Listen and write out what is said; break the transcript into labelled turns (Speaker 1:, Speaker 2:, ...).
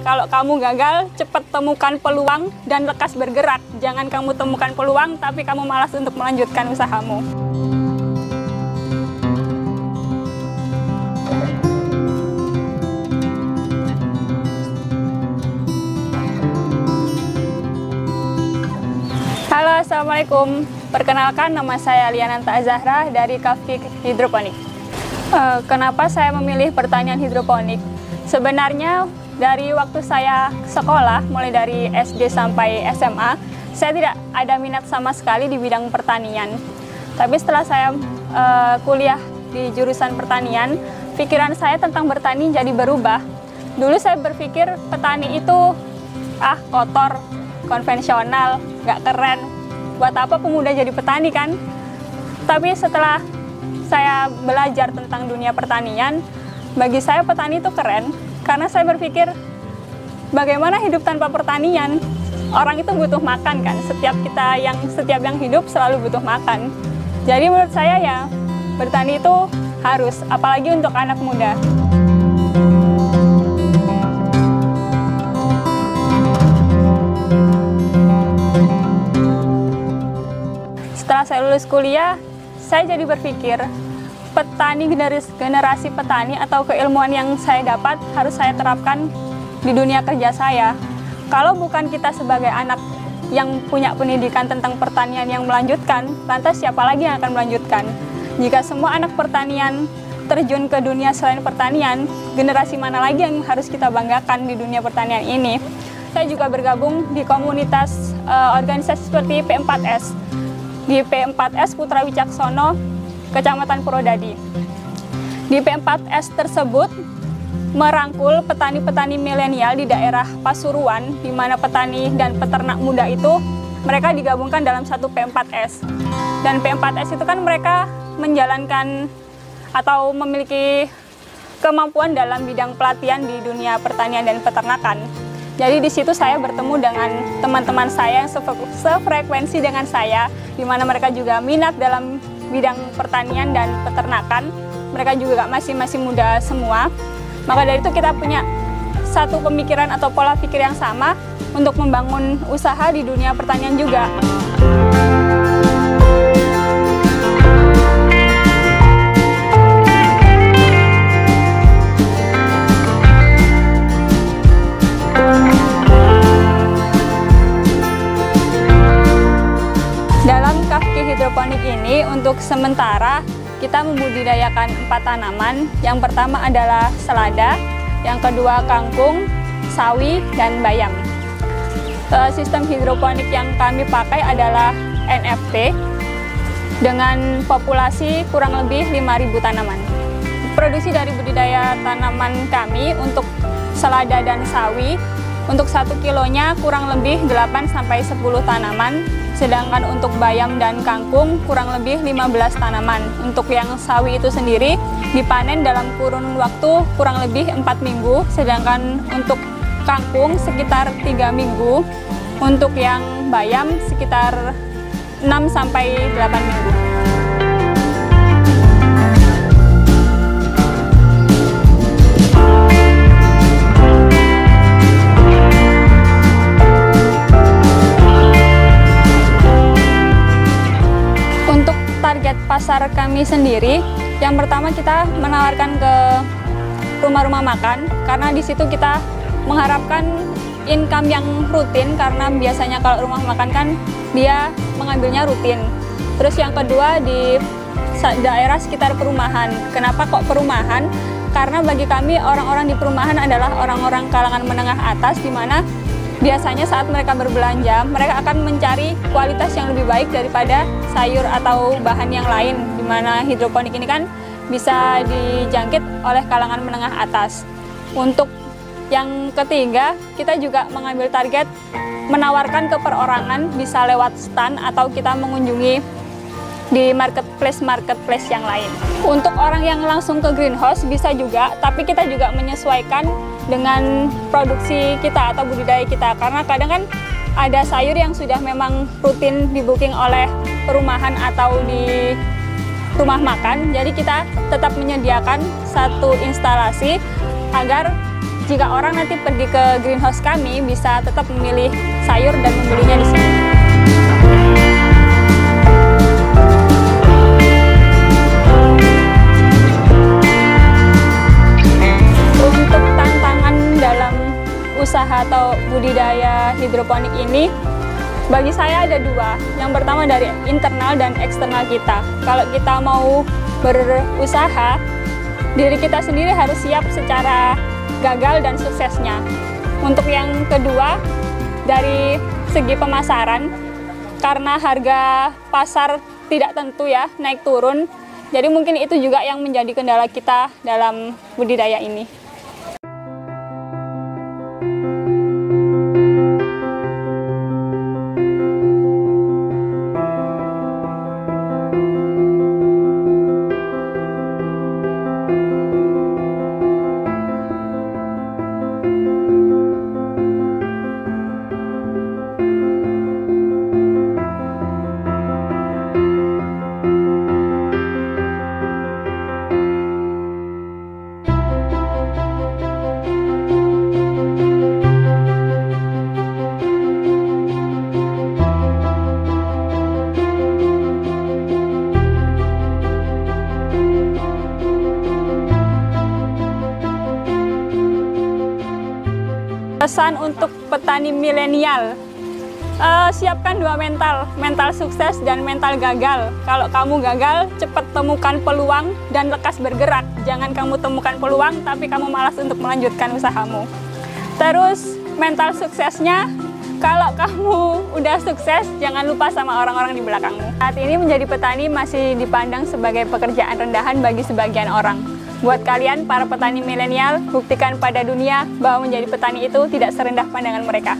Speaker 1: Kalau kamu gagal, cepat temukan peluang dan lekas bergerak. Jangan kamu temukan peluang, tapi kamu malas untuk melanjutkan usahamu. Halo, Assalamualaikum. Perkenalkan, nama saya Liananta Azahra dari Kafki Hidroponik. Kenapa saya memilih pertanian hidroponik? Sebenarnya dari waktu saya sekolah, mulai dari SD sampai SMA, saya tidak ada minat sama sekali di bidang pertanian. Tapi setelah saya kuliah di jurusan pertanian, pikiran saya tentang bertani jadi berubah. Dulu saya berpikir petani itu kotor, konvensional, nggak keren. Buat apa pemuda jadi petani kan? Tapi setelah saya belajar tentang dunia pertanian, bagi saya petani itu keren. Karena saya berpikir, bagaimana hidup tanpa pertanian? Orang itu butuh makan kan, setiap yang hidup selalu butuh makan. Jadi menurut saya ya, bertani itu harus, apalagi untuk anak muda. Setelah saya lulus kuliah, saya jadi berpikir, generasi petani atau keilmuan yang saya dapat harus saya terapkan di dunia kerja saya. Kalau bukan kita sebagai anak yang punya pendidikan tentang pertanian yang melanjutkan, lantas siapa lagi yang akan melanjutkan? Jika semua anak pertanian terjun ke dunia selain pertanian, generasi mana lagi yang harus kita banggakan di dunia pertanian ini? Saya juga bergabung di komunitas organisasi seperti P4S. Di P4S Putra Wicaksono, Kecamatan Purwodadi. Di P4S tersebut merangkul petani-petani milenial di daerah Pasuruan, di mana petani dan peternak muda itu mereka digabungkan dalam satu P4S. Dan P4S itu kan mereka menjalankan atau memiliki kemampuan dalam bidang pelatihan di dunia pertanian dan peternakan. Jadi di situ saya bertemu dengan teman-teman saya yang sefrekuensi dengan saya, di mana mereka juga minat dalam bidang pertanian dan peternakan. Mereka juga masih muda semua. Maka dari itu kita punya satu pemikiran atau pola pikir yang sama untuk membangun usaha di dunia pertanian juga. Dalam Kafki Hidroponik ini, untuk sementara kita membudidayakan 4 tanaman. Yang pertama adalah selada, yang kedua kangkung, sawi, dan bayam. Sistem hidroponik yang kami pakai adalah NFT dengan populasi kurang lebih 5.000 tanaman. Produksi dari budidaya tanaman kami untuk selada dan sawi, untuk 1 kilonya kurang lebih 8-10 tanaman. Sedangkan untuk bayam dan kangkung kurang lebih 15 tanaman. Untuk yang sawi itu sendiri dipanen dalam kurun waktu kurang lebih 4 minggu. Sedangkan untuk kangkung sekitar 3 minggu. Untuk yang bayam sekitar 6-8 minggu. Target pasar kami sendiri, yang pertama kita menawarkan ke rumah-rumah makan, karena di situ kita mengharapkan income yang rutin, karena biasanya kalau rumah makan kan dia mengambilnya rutin. Terus yang kedua di daerah sekitar perumahan. Kenapa kok perumahan? Karena bagi kami orang-orang di perumahan adalah orang-orang kalangan menengah atas, di mana biasanya saat mereka berbelanja, mereka akan mencari kualitas yang lebih baik daripada sayur atau bahan yang lain, di mana hidroponik ini kan bisa dijangkit oleh kalangan menengah atas. Untuk yang ketiga, kita juga mengambil target menawarkan ke perorangan, bisa lewat stand atau kita mengunjungi di marketplace yang lain. Untuk orang yang langsung ke greenhouse bisa juga, tapi kita juga menyesuaikan dengan produksi kita atau budidaya kita, karena kadang kan ada sayur yang sudah memang rutin di booking oleh perumahan atau di rumah makan, jadi kita tetap menyediakan satu instalasi agar jika orang nanti pergi ke greenhouse kami, bisa tetap memilih sayur dan membelinya di sini. Untuk tantangan dalam usaha atau budidaya hidroponik ini, bagi saya ada dua. Yang pertama dari internal dan eksternal kita. Kalau kita mau berusaha, diri kita sendiri harus siap secara gagal dan suksesnya. Untuk yang kedua, dari segi pemasaran, karena harga pasar tidak tentu ya, naik turun, jadi mungkin itu juga yang menjadi kendala kita dalam budidaya ini. Pesan untuk petani milenial, siapkan dua mental, mental sukses dan mental gagal. Kalau kamu gagal, cepat temukan peluang dan lekas bergerak. Jangan kamu temukan peluang, tapi kamu malas untuk melanjutkan usahamu. Terus mental suksesnya, kalau kamu udah sukses, jangan lupa sama orang-orang di belakangmu. Saat ini menjadi petani masih dipandang sebagai pekerjaan rendahan bagi sebagian orang. Buat kalian, para petani milenial, buktikan pada dunia bahwa menjadi petani itu tidak serendah pandangan mereka.